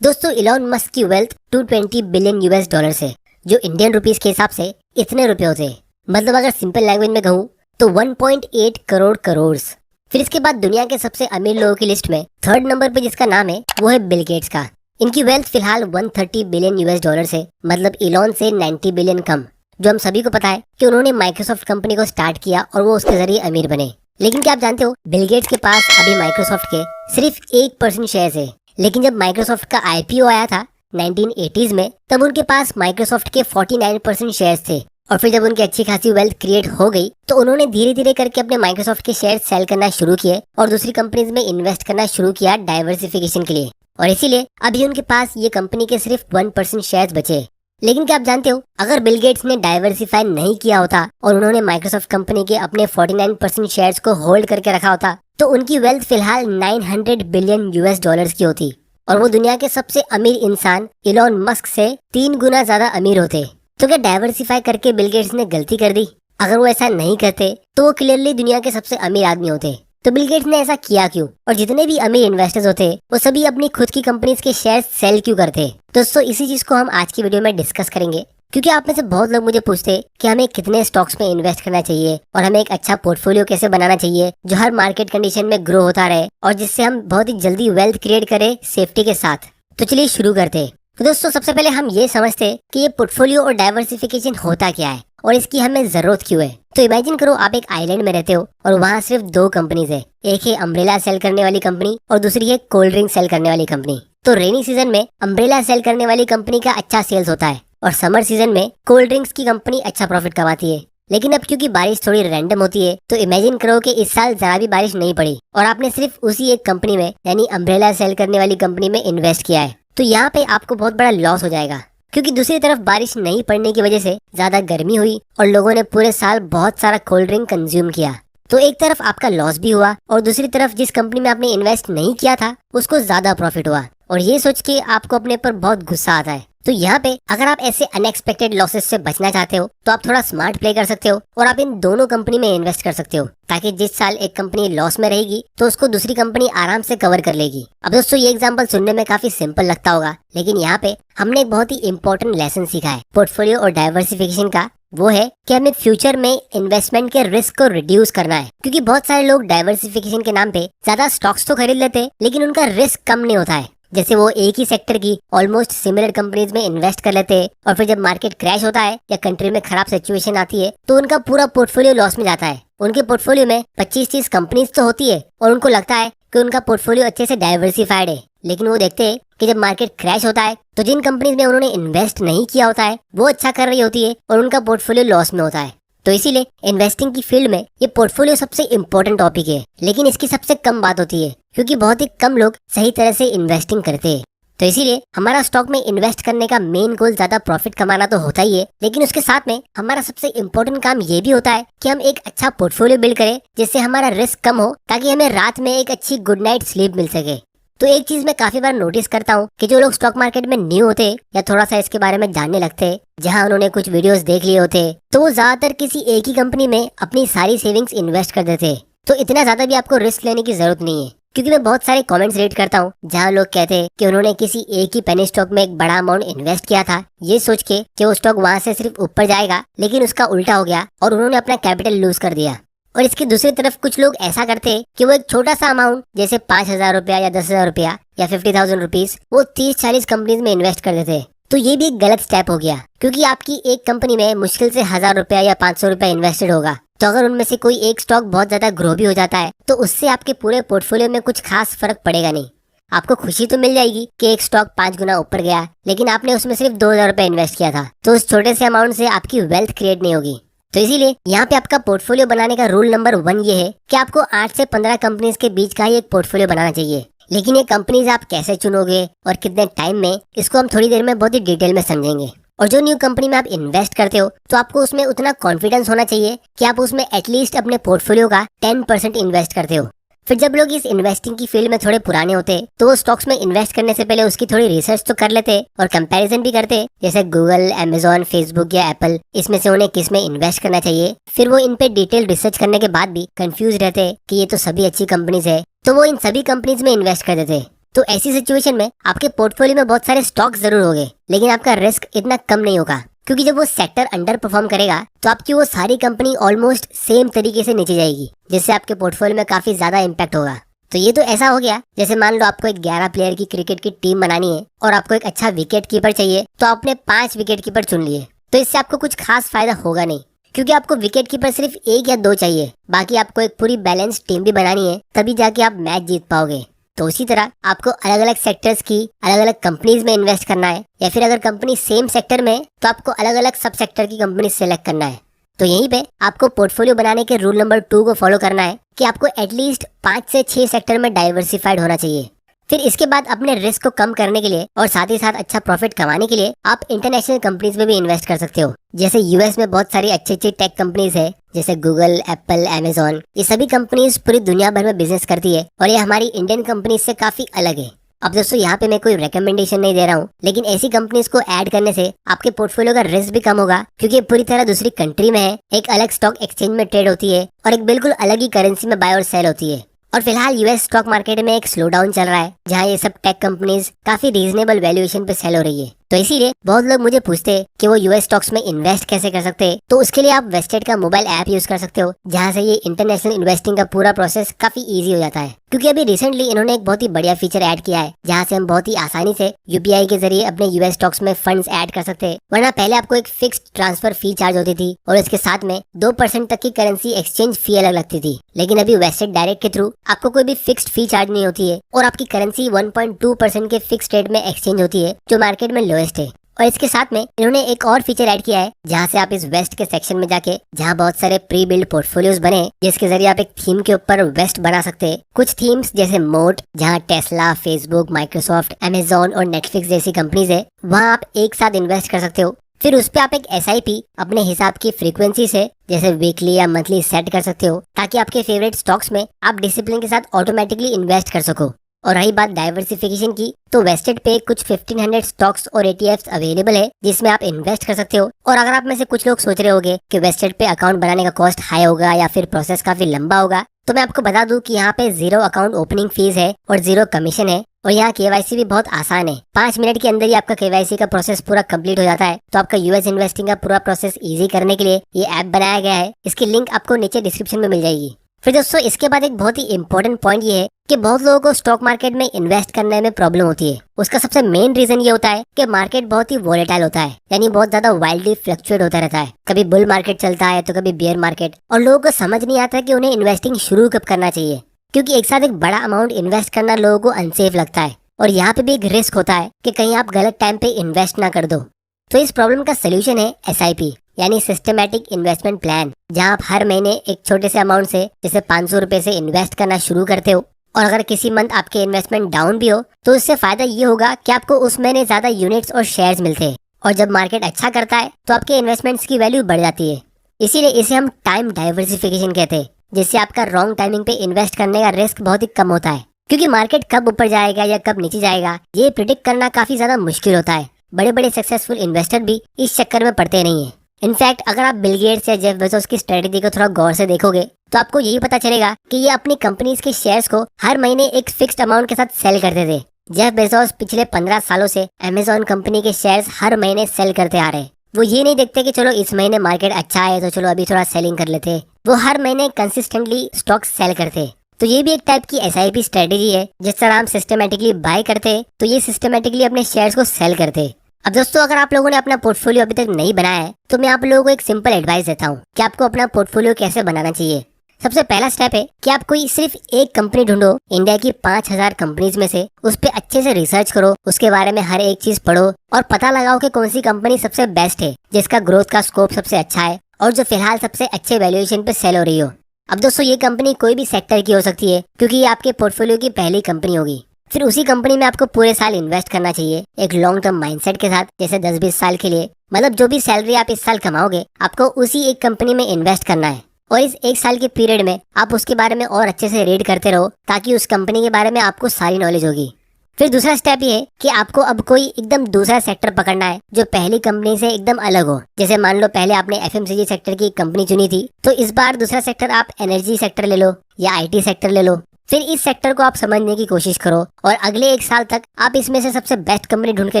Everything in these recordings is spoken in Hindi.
दोस्तों, इलॉन मस्क की वेल्थ 220 बिलियन यूएस डॉलर है, जो इंडियन रुपीस के हिसाब से इतने रुपए होते हैं। मतलब अगर सिंपल लैंग्वेज में कहूँ तो 1.8 करोड़ करोड़। फिर इसके बाद दुनिया के सबसे अमीर लोगों की लिस्ट में थर्ड नंबर पे जिसका नाम है वो है बिल गेट्स का। इनकी वेल्थ फिलहाल 130 बिलियन यूएस डॉलर है, मतलब इलॉन से 90 बिलियन कम। जो हम सभी को पता है कि उन्होंने माइक्रोसॉफ्ट कंपनी को स्टार्ट किया और वो उसके जरिए अमीर बने। लेकिन क्या आप जानते हो, बिल गेट्स के पास अभी माइक्रोसॉफ्ट के सिर्फ 1% शेयर है। लेकिन जब माइक्रोसॉफ्ट का आईपीओ आया था 1980s में, तब उनके पास माइक्रोसॉफ्ट के 49% शेयर्स थे। और फिर जब उनकी अच्छी खासी वेल्थ क्रिएट हो गई तो उन्होंने धीरे धीरे करके अपने माइक्रोसॉफ्ट के शेयर सेल करना शुरू किए और दूसरी कंपनीज में इन्वेस्ट करना शुरू किया डाइवर्सिफिकेशन के लिए। और इसीलिए अभी उनके पास ये कंपनी के सिर्फ 1% शेयर्स बचे। लेकिन क्या आप जानते हो, अगर बिल गेट्स ने डाइवर्सिफाई नहीं किया होता और उन्होंने माइक्रोसॉफ्ट कंपनी के अपने 49% शेयर्स को होल्ड करके रखा होता तो उनकी वेल्थ फिलहाल 900 बिलियन यूएस डॉलर्स की होती और वो दुनिया के सबसे अमीर इंसान इलॉन मस्क से 3 गुना ज्यादा अमीर होते। तो क्या डाइवर्सिफाई करके बिल गेट्स ने गलती कर दी? अगर वो ऐसा नहीं करते तो वो क्लियरली दुनिया के सबसे अमीर आदमी होते। तो बिल गेट्स ने ऐसा किया क्यों? और जितने भी अमीर इन्वेस्टर्स होते वो सभी अपनी खुद की कंपनीज के शेयर सेल क्यों करते? दोस्तों, इसी चीज को हम आज की वीडियो में डिस्कस करेंगे, क्योंकि आप में से बहुत लोग मुझे पूछते हैं कि हमें कितने स्टॉक्स में इन्वेस्ट करना चाहिए और हमें एक अच्छा पोर्टफोलियो कैसे बनाना चाहिए जो हर मार्केट कंडीशन में ग्रो होता रहे और जिससे हम बहुत ही जल्दी वेल्थ क्रिएट करें सेफ्टी के साथ। तो चलिए शुरू करते हैं। तो दोस्तों, सबसे पहले हम ये समझते हैं कि ये पोर्टफोलियो और डाइवर्सिफिकेशन होता क्या है और इसकी हमें जरूरत क्यों है। तो इमेजिन करो आप एक आइलैंड में रहते हो और वहाँ सिर्फ 2 कंपनीज है। एक है अम्ब्रेला सेल करने वाली कंपनी और दूसरी है कोल्ड ड्रिंक सेल करने वाली कंपनी। तो रेनी सीजन में अम्ब्रेला सेल करने वाली कंपनी का अच्छा सेल्स होता है और समर सीजन में कोल्ड ड्रिंक्स की कंपनी अच्छा प्रॉफिट कमाती है। लेकिन अब क्योंकि बारिश थोड़ी रैंडम होती है, तो इमेजिन करो कि इस साल जरा भी बारिश नहीं पड़ी और आपने सिर्फ उसी एक कंपनी में यानी अम्ब्रेला सेल करने वाली कंपनी में इन्वेस्ट किया है। तो यहाँ पे आपको बहुत बड़ा लॉस हो जाएगा, क्योंकि दूसरी तरफ बारिश नहीं पड़ने की वजह से ज्यादा गर्मी हुई और लोगों ने पूरे साल बहुत सारा कोल्ड ड्रिंक कंज्यूम किया। तो एक तरफ आपका लॉस भी हुआ और दूसरी तरफ जिस कंपनी में आपने इन्वेस्ट नहीं किया था उसको ज्यादा प्रॉफिट हुआ। और ये सोच के आपको अपने पर बहुत गुस्सा आता है। तो यहाँ पे अगर आप ऐसे अनएक्सपेक्टेड लॉसेस से बचना चाहते हो तो आप थोड़ा स्मार्ट प्ले कर सकते हो और आप इन दोनों कंपनी में इन्वेस्ट कर सकते हो, ताकि जिस साल एक कंपनी लॉस में रहेगी तो उसको दूसरी कंपनी आराम से कवर कर लेगी। अब दोस्तों, ये एग्जांपल सुनने में काफी सिंपल लगता होगा, लेकिन यहाँ पे हमने एक बहुत ही इंपॉर्टेंट लेसन सीखा है पोर्टफोलियो और डाइवर्सिफिकेशन का। वो है कि हमें फ्यूचर में इन्वेस्टमेंट के रिस्क को रिड्यूस करना है, क्योंकि बहुत सारे लोग डाइवर्सिफिकेशन के नाम पे ज्यादा स्टॉक्स तो खरीद लेते हैं लेकिन उनका रिस्क कम नहीं होता है। जैसे वो एक ही सेक्टर की ऑलमोस्ट सिमिलर कंपनीज में इन्वेस्ट कर लेते हैं और फिर जब मार्केट क्रैश होता है या कंट्री में खराब सिचुएशन आती है तो उनका पूरा पोर्टफोलियो लॉस में जाता है। उनके पोर्टफोलियो में 25-30 कंपनीज तो होती है और उनको लगता है कि उनका पोर्टफोलियो अच्छे से डाइवर्सिफाइड है, लेकिन वो देखते हैं कि जब मार्केट क्रैश होता है तो जिन कंपनीज में उन्होंने इन्वेस्ट नहीं किया होता है वो अच्छा कर रही होती है और उनका पोर्टफोलियो लॉस में होता है। तो इसीलिए इन्वेस्टिंग की फील्ड में ये पोर्टफोलियो सबसे इम्पोर्टेंट टॉपिक है, लेकिन इसकी सबसे कम बात होती है क्योंकि बहुत ही कम लोग सही तरह से इन्वेस्टिंग करते हैं। तो इसीलिए हमारा स्टॉक में इन्वेस्ट करने का मेन गोल ज्यादा प्रॉफिट कमाना तो होता ही है, लेकिन उसके साथ में हमारा सबसे इम्पोर्टेंट काम ये भी होता है कि हम एक अच्छा पोर्टफोलियो बिल्ड करें जिससे हमारा रिस्क कम हो, ताकि हमें रात में एक अच्छी गुड नाइट स्लीप मिल सके। तो एक चीज मैं काफी बार नोटिस करता हूँ कि जो लोग स्टॉक मार्केट में न्यू होते या थोड़ा सा इसके बारे में जानने लगते, जहाँ उन्होंने कुछ वीडियोस देख लिए होते, तो वो ज्यादातर किसी एक ही कंपनी में अपनी सारी सेविंग्स इन्वेस्ट कर देते। तो इतना ज्यादा भी आपको रिस्क लेने की जरूरत नहीं है, क्योंकि मैं बहुत सारे कमेंट्स रीड करता हूँ जहाँ लोग कहते हैं कि उन्होंने किसी एक ही पेनी स्टॉक में एक बड़ा अमाउंट इन्वेस्ट किया था, ये सोच के कि वो स्टॉक वहाँ से सिर्फ ऊपर जाएगा, लेकिन उसका उल्टा हो गया और उन्होंने अपना कैपिटल लूज कर दिया। और इसकी दूसरी तरफ कुछ लोग ऐसा करते हैं कि वो एक छोटा सा अमाउंट जैसे 5,000 रुपया या 10,000 रुपया या 50,000 रुपीज वो 30-40 कंपनीज में इन्वेस्ट कर देते हैं। तो ये भी एक गलत स्टेप हो गया, क्योंकि आपकी एक कंपनी में मुश्किल से 1,000 रुपया या 500 रुपया इन्वेस्टेड होगा। तो अगर उनमें से कोई एक स्टॉक बहुत ज्यादा ग्रो भी हो जाता है तो उससे आपके पूरे पोर्टफोलियो में कुछ खास फर्क पड़ेगा नहीं। आपको खुशी तो मिल जाएगी कि एक स्टॉक 5 गुना ऊपर गया, लेकिन आपने उसमें सिर्फ 2,000 रुपया इन्वेस्ट किया था, तो उस छोटे से अमाउंट से आपकी वेल्थ क्रिएट नहीं होगी। तो इसीलिए यहाँ पे आपका पोर्टफोलियो बनाने का रूल नंबर 1 ये है कि आपको 8 से 15 कंपनीज के बीच का ही एक पोर्टफोलियो बनाना चाहिए। लेकिन ये कंपनीज आप कैसे चुनोगे और कितने टाइम में, इसको हम थोड़ी देर में बहुत ही डिटेल में समझेंगे। और जो न्यू कंपनी में आप इन्वेस्ट करते हो तो आपको उसमें उतना कॉन्फिडेंस होना चाहिए कि आप उसमें एटलीस्ट अपने पोर्टफोलियो का 10% इन्वेस्ट करते हो। फिर जब लोग इस इन्वेस्टिंग की फील्ड में थोड़े पुराने होते हैं तो वो स्टॉक्स में इन्वेस्ट करने से पहले उसकी थोड़ी रिसर्च तो कर लेते और कंपैरिजन भी करते, जैसे गूगल, अमेजोन, फेसबुक या एप्पल, इसमें से उन्हें किस में इन्वेस्ट करना चाहिए। फिर वो इन पे डिटेल रिसर्च करने के बाद भी कंफ्यूज रहते कि ये तो सभी अच्छी कंपनीज है, तो वो इन सभी कंपनीज में इन्वेस्ट कर देते। तो ऐसी सिचुएशन में आपके पोर्टफोलियो में बहुत सारे स्टॉक जरूर होंगे, लेकिन आपका रिस्क इतना कम नहीं होगा, क्योंकि जब वो सेक्टर अंडर परफॉर्म करेगा तो आपकी वो सारी कंपनी ऑलमोस्ट सेम तरीके से नीचे जाएगी, जिससे आपके पोर्टफोलियो में काफी ज्यादा इम्पैक्ट होगा। तो ये तो ऐसा हो गया जैसे मान लो आपको एक 11 प्लेयर की क्रिकेट की टीम बनानी है और आपको एक अच्छा विकेट कीपर चाहिए, तो आपने 5 विकेट कीपर चुन लिए। तो इससे आपको कुछ खास फायदा होगा नहीं, क्योंकि आपको विकेट कीपर सिर्फ 1 या 2 चाहिए। बाकी आपको एक पूरी बैलेंस टीम भी बनानी है, तभी जाके आप मैच जीत पाओगे। तो उसी तरह आपको अलग अलग सेक्टर्स की अलग अलग कंपनीज में इन्वेस्ट करना है, या फिर अगर कंपनी सेम सेक्टर में है तो आपको अलग अलग सब सेक्टर की कंपनी सेलेक्ट करना है। तो यहीं पे आपको पोर्टफोलियो बनाने के रूल नंबर 2 को फॉलो करना है कि आपको एटलीस्ट 5 से 6 सेक्टर में डाइवर्सिफाइड होना चाहिए। फिर इसके बाद अपने रिस्क को कम करने के लिए और साथ ही साथ अच्छा प्रॉफिट कमाने के लिए आप इंटरनेशनल कंपनीज में भी इन्वेस्ट कर सकते हो। जैसे यूएस में बहुत सारी अच्छी अच्छी टेक कंपनीज है, जैसे गूगल, एप्पल, अमेजोन। ये सभी कंपनीज पूरी दुनिया भर में बिजनेस करती है और ये हमारी इंडियन कंपनीज से काफी अलग है। अब दोस्तों यहाँ पे मैं कोई रेकमेंडेशन नहीं दे रहा हूँ, लेकिन ऐसी कंपनीज को ऐड करने से आपके पोर्टफोलियो का रिस्क भी कम होगा, क्योंकि ये पूरी तरह दूसरी कंट्री में है, एक अलग स्टॉक एक्सचेंज में ट्रेड होती है और एक बिल्कुल अलग ही करेंसी में बाय और सेल होती है। और फिलहाल यूएस स्टॉक मार्केट में एक स्लो डाउन चल रहा है, जहाँ ये सब टेक कंपनीज काफी रीजनेबल वैल्यूएशन पे सेल हो रही है। तो इसीलिए बहुत लोग मुझे पूछते हैं कि वो यूएस स्टॉक्स में इन्वेस्ट कैसे कर सकते हैं। तो उसके लिए आप वेस्टेड का मोबाइल ऐप यूज कर सकते हो, जहाँ से ये इंटरनेशनल इन्वेस्टिंग का पूरा प्रोसेस काफी इजी हो जाता है। क्योंकि अभी रिसेंटली इन्होंने एक बहुत ही बढ़िया फीचर ऐड किया है, जहाँ से हम बहुत ही आसानी से यूपीआई के जरिए अपने यूएस स्टॉक्स में फंड्स ऐड कर सकते हैं। वरना पहले आपको एक फिक्स्ड ट्रांसफर फी चार्ज होती थी और इसके साथ में 2% तक की करेंसी एक्सचेंज फी अलग लगती थी। लेकिन अभी वेस्टेड डायरेक्ट के थ्रू आपको कोई भी फिक्स्ड फी चार्ज नहीं होती है और आपकी करेंसी 1.2% के फिक्स्ड रेट में एक्सचेंज होती है, जो मार्केट में लोएस्ट है। और इसके साथ में इन्होंने एक और फीचर ऐड किया है, जहाँ से आप इस वेस्ट के सेक्शन में जाके, जहाँ बहुत सारे प्री बिल्ड पोर्टफोलियोज बने, जिसके जरिए आप एक थीम के ऊपर वेस्ट बना सकते हैं। कुछ थीम्स जैसे मोट, जहाँ टेस्ला, फेसबुक, माइक्रोसॉफ्ट, अमेजोन और नेटफ्लिक्स जैसी कंपनीज है, वहाँ आप एक साथ इन्वेस्ट कर सकते हो। फिर उस पे आप एक एसआईपी अपने हिसाब की फ्रीक्वेंसी से, जैसे वीकली या मंथली सेट कर सकते हो, ताकि आपके फेवरेट स्टॉक्स में आप डिसिप्लिन के साथ ऑटोमेटिकली इन्वेस्ट कर सको। और रही बात डाइवर्सिफिकेशन की, तो वेस्टेड पे कुछ 1500 स्टॉक्स और एटीएफ्स अवेलेबल है, जिसमें आप इन्वेस्ट कर सकते हो। और अगर आप में से कुछ लोग सोच रहे होंगे कि वेस्टेड पे अकाउंट बनाने का कॉस्ट हाई होगा या फिर प्रोसेस काफी लंबा होगा, तो मैं आपको बता दूं कि यहाँ पे 0 अकाउंट ओपनिंग फीस है और 0 कमीशन है। और यहाँ केवाईसी भी बहुत आसान है, 5 मिनट के अंदर ही आपका केवाईसी का प्रोसेस पूरा कंप्लीट हो जाता है। तो आपका यूएस इन्वेस्टिंग का पूरा प्रोसेस इजी करने के लिए ये ऐप बनाया गया है। इसकी लिंक आपको नीचे डिस्क्रिप्शन में मिल जाएगी। फिर दोस्तों इसके बाद एक बहुत ही इंपॉर्टेंट पॉइंट ये है कि बहुत लोगों को स्टॉक मार्केट में इन्वेस्ट करने में प्रॉब्लम होती है। उसका सबसे मेन रीजन ये होता है कि मार्केट बहुत ही वोलेटाइल होता है, यानी बहुत ज्यादा वाइल्डली फ्लक्चुएट होता रहता है। कभी बुल मार्केट चलता है तो कभी बियर मार्केट, और लोगों को समझ नहीं आता कि उन्हें इन्वेस्टिंग शुरू कब करना चाहिए, क्योंकि एक साथ एक बड़ा अमाउंट इन्वेस्ट करना लोगों को अनसेफ लगता है। और यहाँ पे भी एक रिस्क होता है कि कहीं आप गलत टाइम पे इन्वेस्ट ना कर दो। तो इस प्रॉब्लम का सोल्यूशन है एसआईपी, यानी सिस्टमैटिक इन्वेस्टमेंट प्लान, जहां आप हर महीने एक छोटे से अमाउंट से, जैसे 500 रुपए से इन्वेस्ट करना शुरू करते हो। और अगर किसी मंथ आपके इन्वेस्टमेंट डाउन भी हो, तो इससे फायदा ये होगा कि आपको उस महीने ज्यादा यूनिट्स और शेयर्स मिलते हैं। और जब मार्केट अच्छा करता है तो आपके इन्वेस्टमेंट्स की वैल्यू बढ़ जाती है। इसीलिए इसे हम टाइम डाइवर्सिफिकेशन कहते हैं, जिससे आपका रॉन्ग टाइमिंग पे इन्वेस्ट करने का रिस्क बहुत ही कम होता है। क्योंकि मार्केट कब ऊपर जाएगा या कब नीचे जाएगा, ये प्रिडिक्ट करना काफी ज्यादा मुश्किल होता है। बड़े बड़े सक्सेसफुल इन्वेस्टर भी इस चक्कर में पड़ते नहीं है। इनफैक्ट अगर आप बिल गेट्स या जेफ बेजोस की स्ट्रेटेजी को थोड़ा गौर से देखोगे, तो आपको यही पता चलेगा कि ये अपनी कंपनीज के शेयर्स को हर महीने एक फिक्स्ड अमाउंट के साथ सेल करते थे। जेफ बेजोस पिछले 15 सालों से अमेजोन कंपनी के शेयर्स हर महीने सेल करते आ रहे हैं। वो ये नहीं देखते कि चलो इस महीने मार्केट अच्छा है तो चलो अभी थोड़ा सेलिंग कर लेते। वो हर महीने कंसिस्टेंटली स्टॉक सेल करते। तो ये भी एक टाइप की एसआईपी स्ट्रेटेजी है, जिस तरह हम सिस्टमेटिकली बाय करते तो ये सिस्टमेटिकली अपने शेयर्स को सेल करते। अब दोस्तों अगर आप लोगों ने अपना पोर्टफोलियो अभी तक नहीं बनाया है, तो मैं आप लोगों को एक सिंपल एडवाइस देता हूँ कि आपको अपना पोर्टफोलियो कैसे बनाना चाहिए। सबसे पहला स्टेप है कि आप कोई सिर्फ एक कंपनी ढूंढो इंडिया की 5000 कंपनीज में से, उस पर अच्छे से रिसर्च करो, उसके बारे में हर एक चीज पढ़ो और पता लगाओ कि कौन सी कंपनी सबसे बेस्ट है, जिसका ग्रोथ का स्कोप सबसे अच्छा है और जो फिलहाल सबसे अच्छे वैल्यूएशन पे सेल हो रही हो। अब दोस्तों ये कंपनी कोई भी सेक्टर की हो सकती है, क्योंकि ये आपके पोर्टफोलियो की पहली कंपनी होगी। फिर उसी कंपनी में आपको पूरे साल इन्वेस्ट करना चाहिए, एक लॉन्ग टर्म माइंडसेट के साथ, जैसे 10-20 साल के लिए। मतलब जो भी सैलरी आप इस साल कमाओगे, आपको उसी एक कंपनी में इन्वेस्ट करना है। और इस 1 साल के पीरियड में आप उसके बारे में और अच्छे से रीड करते रहो, ताकि उस कंपनी के बारे में आपको सारी नॉलेज होगी। फिर दूसरा स्टेप ये है कि आपको अब कोई एकदम दूसरा सेक्टर पकड़ना है, जो पहली कंपनी से एकदम अलग हो। जैसे मान लो पहले आपने एफएमसीजी सेक्टर की कंपनी चुनी थी, तो इस बार दूसरा सेक्टर आप एनर्जी सेक्टर ले लो या आईटी सेक्टर ले लो। फिर इस सेक्टर को आप समझने की कोशिश करो और अगले 1 साल तक आप इसमें से सबसे बेस्ट कंपनी ढूंढ के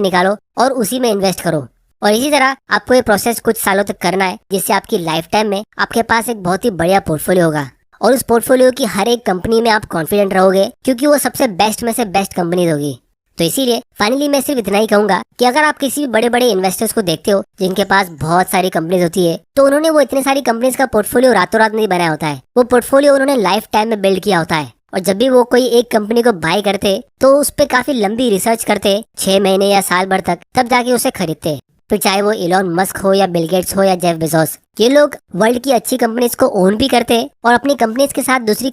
निकालो और उसी में इन्वेस्ट करो। और इसी तरह आपको ये प्रोसेस कुछ सालों तक करना है, जिससे आपकी लाइफ टाइम में आपके पास एक बहुत ही बढ़िया पोर्टफोलियो होगा और उस पोर्टफोलियो की हर एक कंपनी में आप कॉन्फिडेंट रहोगे, क्योंकि वो सबसे बेस्ट में से बेस्ट कंपनी होगी। तो इसीलिए फाइनली मैं सिर्फ इतना ही कहूंगा कि अगर आप किसी भी बड़े बड़े इन्वेस्टर्स को देखते हो जिनके पास बहुत सारी कंपनीज होती है, तो उन्होंने वो इतने सारी कंपनीज का पोर्टफोलियो रातों रात नहीं बनाया होता है। वो पोर्टफोलियो उन्होंने लाइफ टाइम में बिल्ड किया होता है। और जब भी वो कोई एक कंपनी को बाय करते तो उस पर काफी लंबी रिसर्च करते, 6 महीने या साल भर तक, तब जाके उसे खरीदते। फिर चाहे वो इलॉन मस्क हो या बिल गेट्स हो या जेफ बेजोस, ये लोग वर्ल्ड की अच्छी कंपनीज को ओन भी करते और अपनी कंपनीज के साथ दूसरी